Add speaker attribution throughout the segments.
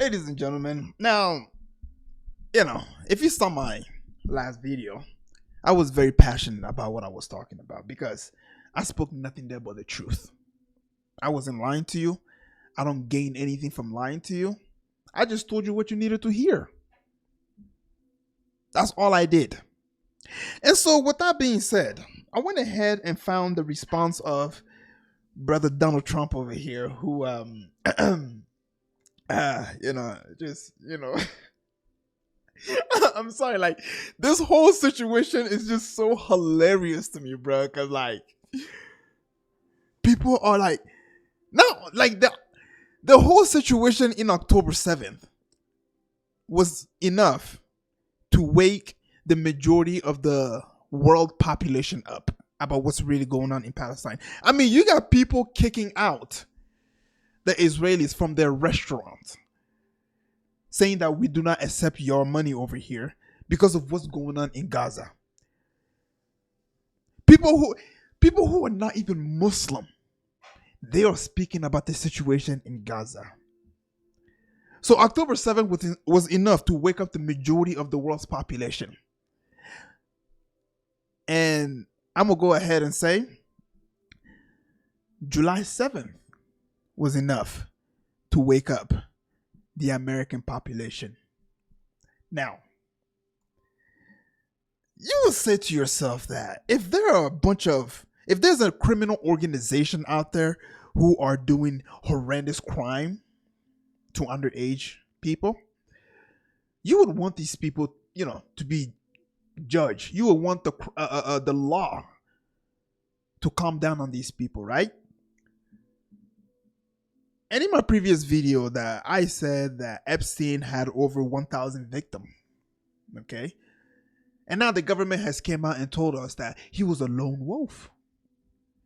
Speaker 1: Ladies and gentlemen, now, if you saw my last video, I was very passionate about what I was talking about because I spoke nothing there but the truth. I wasn't lying to you. I don't gain anything from lying to you. I just told you what you needed to hear. That's all I did. And so, with that being said, I went ahead and found the response of brother Donald Trump over here, who, just, I'm sorry, like, this whole situation is just so hilarious to me, bro, because, like, people are like, no, like, the whole situation in October 7th was enough to wake the majority of the world population up about what's really going on in Palestine. I mean, you got people kicking out the Israelis from their restaurants, saying that we do not accept your money over here because of what's going on in Gaza. People who are not even Muslim, they are speaking about the situation in Gaza. So October 7th was enough to wake up the majority of the world's population. And I'm going to go ahead and say July 7th was enough to wake up the American population. Now, you will say to yourself that if there's a criminal organization out there who are doing horrendous crime to underage people, you would want these people, to be judged. You would want the law to calm down on these people, right? And in my previous video that I said that Epstein had over 1,000 victims, okay? And now the government has came out and told us that he was a lone wolf.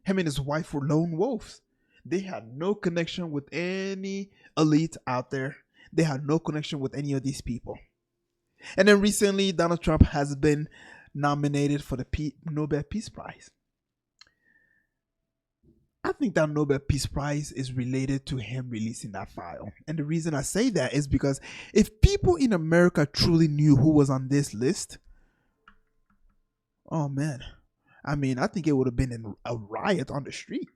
Speaker 1: Him and his wife were lone wolves. They had no connection with any elite out there. They had no connection with any of these people. And then recently, Donald Trump has been nominated for the Nobel Peace Prize. I think that Nobel Peace Prize is related to him releasing that file. And the reason I say that is because if people in America truly knew who was on this list, oh man, I mean, I think it would have been a riot on the street.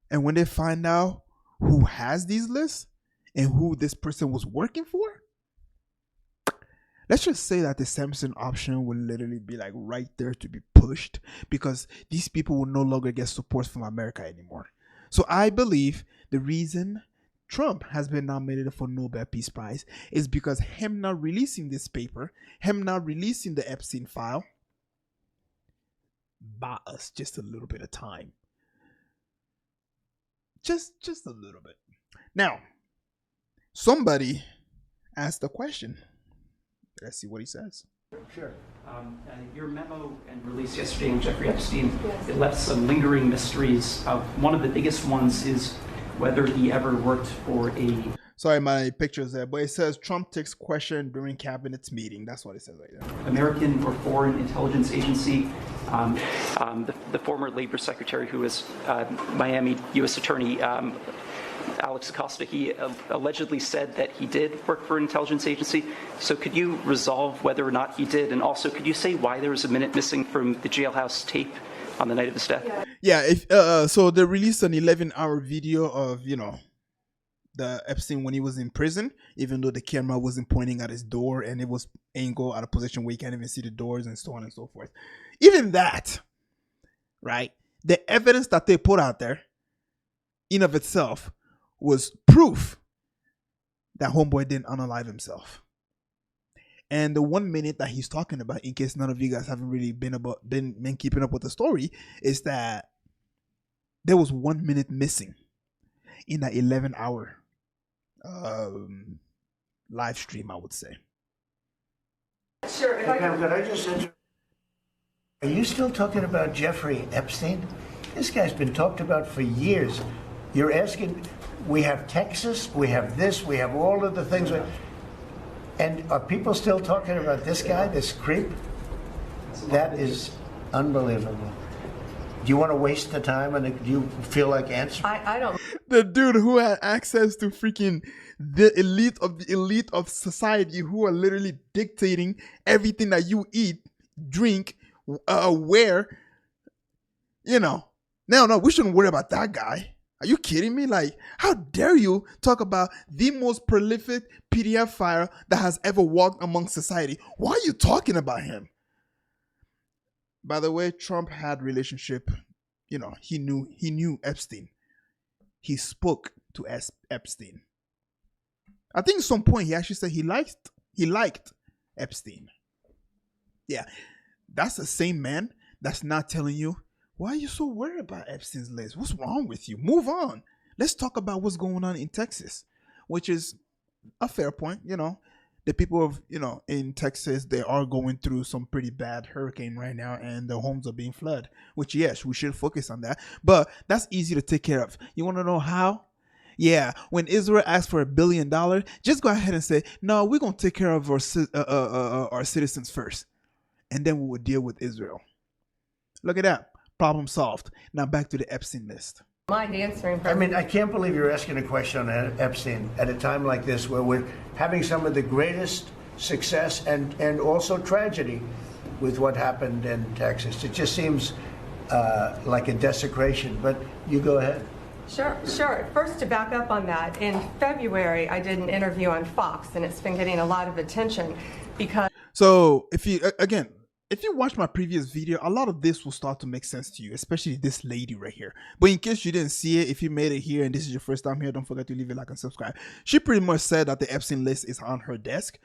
Speaker 1: And when they find out who has these lists and who this person was working for, let's just say that the Samson option will literally be like right there to be pushed because these people will no longer get support from America anymore. So I believe the reason Trump has been nominated for Nobel Peace Prize is because him not releasing this paper, him not releasing the Epstein file, bought us just a little bit of time. Just a little bit. Now, somebody asked a question. Let's see what he says.
Speaker 2: Sure. Your memo and release yesterday on Jeffrey Epstein, it left some lingering mysteries. One of the biggest ones is whether he ever worked for a...
Speaker 1: Sorry, my picture's there, but it says Trump takes question during cabinet's meeting. That's what it says right there.
Speaker 2: American or foreign intelligence agency. The former labor secretary who was Miami U.S. attorney, Alex Acosta, he allegedly said that he did work for an intelligence agency. So could you resolve whether or not he did? And also, could you say why there was a minute missing from the jailhouse tape on the night of his death?
Speaker 1: Yeah, so they released an 11-hour video of, the Epstein when he was in prison, even though the camera wasn't pointing at his door and it was angled at a position where you can't even see the doors and so on and so forth. Even that, right? The evidence that they put out there in of itself was proof that homeboy didn't unalive himself. And the 1 minute that he's talking about, in case none of you guys haven't really been keeping up with the story, is that there was 1 minute missing in that 11-hour live stream, I would say.
Speaker 3: Sure. Could I just interrupt? Are you still talking about Jeffrey Epstein? This guy's been talked about for years. You're asking, we have Texas, we have this, we have all of the things. And are people still talking about this guy, this creep? That is unbelievable. Do you want to waste the time, and do you feel like answering?
Speaker 4: I don't.
Speaker 1: The dude who had access to freaking the elite of society, who are literally dictating everything that you eat, drink, wear. You know, no, we shouldn't worry about that guy. Are you kidding me? Like, how dare you talk about the most prolific PDF file that has ever walked among society? Why are you talking about him? By the way, Trump had relationship. You know, he knew Epstein. He spoke to Epstein. I think at some point he actually said he liked Epstein. Yeah, that's the same man that's not telling you, why are you so worried about Epstein's list? What's wrong with you? Move on. Let's talk about what's going on in Texas, which is a fair point. You know, the people of, in Texas, they are going through some pretty bad hurricane right now, and their homes are being flooded, which, yes, we should focus on that. But that's easy to take care of. You want to know how? Yeah, when Israel asks for $1 billion, just go ahead and say, no, we're going to take care of our citizens first, and then we will deal with Israel. Look at that. Problem solved. Now back to the Epstein list.
Speaker 4: Mind answering.
Speaker 3: I mean, I can't believe you're asking a question on Epstein at a time like this, where we're having some of the greatest success and also tragedy with what happened in Texas. It just seems like a desecration, but you go ahead.
Speaker 4: Sure. First, to back up on that, in February, I did an interview on Fox, and it's been getting a lot of attention because.
Speaker 1: So if you watch my previous video, a lot of this will start to make sense to you, especially this lady right here. But in case you didn't see it, if you made it here and this is your first time here, don't forget to leave a like and subscribe. She pretty much said that the Epstein list is on her desk.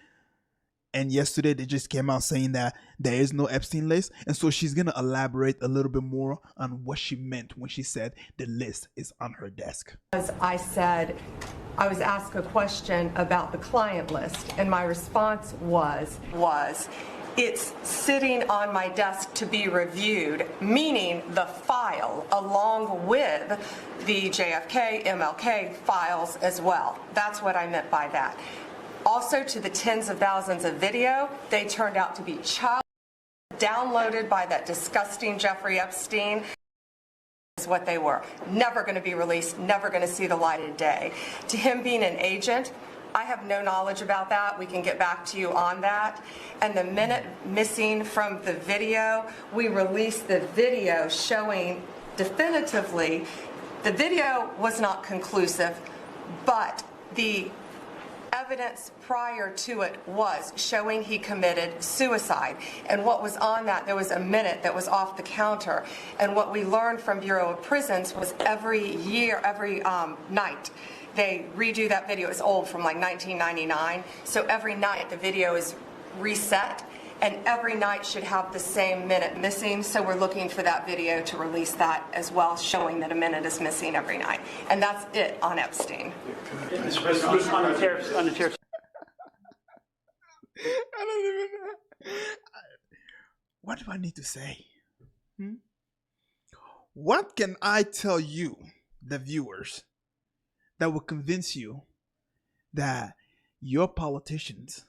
Speaker 1: And yesterday they just came out saying that there is no Epstein list. And so she's going to elaborate a little bit more on what she meant when she said the list is on her desk.
Speaker 4: As I said, I was asked a question about the client list, and my response was it's sitting on my desk to be reviewed, meaning the file along with the JFK, MLK files as well. That's what I meant by that. Also, to the tens of thousands of video, they turned out to be downloaded by that disgusting Jeffrey Epstein. Is what they were. Never going to be released, never going to see the light of day. To him being an agent, I have no knowledge about that. We can get back to you on that. And the minute missing from the video, we released the video showing definitively the video was not conclusive, but the evidence prior to it was showing he committed suicide. And what was on that, there was a minute that was off the counter. And what we learned from Bureau of Prisons was every night, they redo that video. It's old, from like 1999. So every night the video is reset, and every night should have the same minute missing. So we're looking for that video to release that as well, showing that a minute is missing every night. And that's it on Epstein.
Speaker 2: On the tariffs.
Speaker 1: I don't even know. What do I need to say? What can I tell you, the viewers, that will convince you that your politicians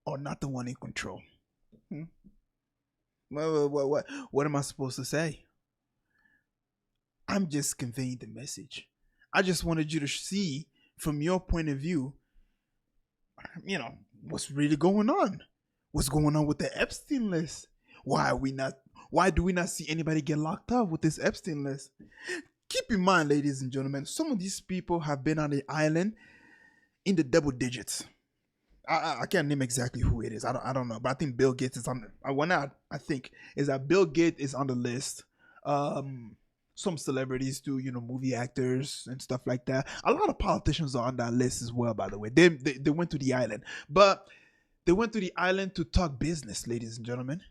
Speaker 1: are not the one in control? What am I supposed to say? I'm just conveying the message. I just wanted you to see from your point of view, what's really going on. What's going on with the Epstein list? Why do we not see anybody get locked up with this Epstein list? Keep in mind, ladies and gentlemen, some of these people have been on the island in the double digits. I can't name exactly who it is. I don't know, but I think Bill Gates is on. I think is that Bill Gates is on the list. Some celebrities too, movie actors and stuff like that. A lot of politicians are on that list as well. By the way, they went to the island, but they went to the island to talk business, ladies and gentlemen.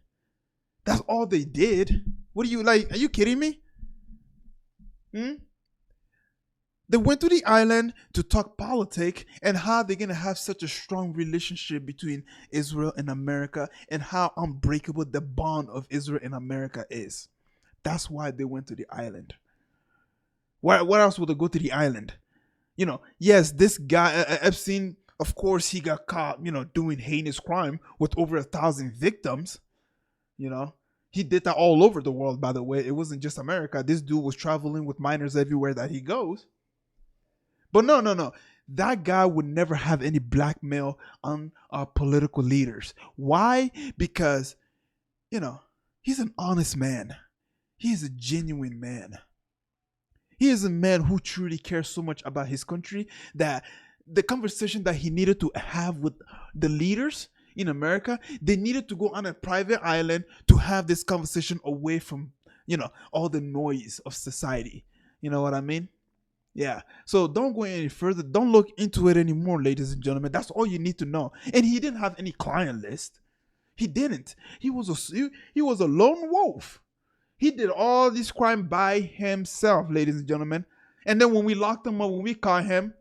Speaker 1: That's all they did. What are you like? Are you kidding me? They went to the island to talk politics and how they're going to have such a strong relationship between Israel and America, and how unbreakable the bond of Israel and America is. That's why they went to the island. Why else would they go to the island? Yes, this guy, Epstein, of course, he got caught, doing heinous crime with over 1,000 victims. He did that all over the world, by the way. It wasn't just America. This dude was traveling with minors everywhere that he goes. But no, no, no. That guy would never have any blackmail on our political leaders. Why? Because, he's an honest man. He is a genuine man. He is a man who truly cares so much about his country that the conversation that he needed to have with the leaders in America, they needed to go on a private island to have this conversation away from, all the noise of society. You know what I mean? Yeah. So don't go any further. Don't look into it anymore, ladies and gentlemen. That's all you need to know. And he didn't have any client list. He didn't. He was a lone wolf. He did all this crime by himself, ladies and gentlemen. And then when we locked him up, when we caught him,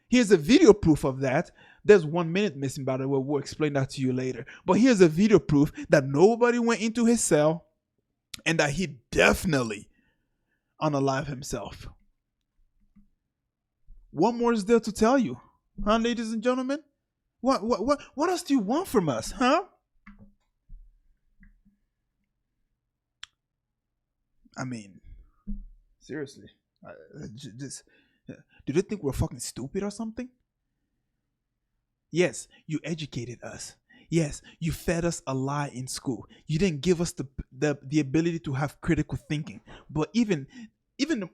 Speaker 1: here's a video proof of that. There's 1 minute missing, by the way. We'll explain that to you later. But here's a video proof that nobody went into his cell and that he definitely unalived himself. What more is there to tell you? Huh, ladies and gentlemen? What else do you want from us, huh? I mean, seriously. Do they think we're fucking stupid or something? Yes, you educated us. Yes, you fed us a lie in school. You didn't give us the ability to have critical thinking. But even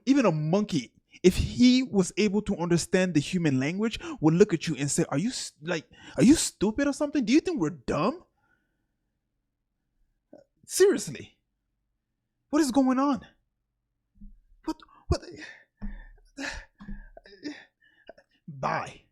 Speaker 1: a monkey, if he was able to understand the human language, would look at you and say, are you stupid or something? Do you think we're dumb? Seriously. What is going on? What? Bye.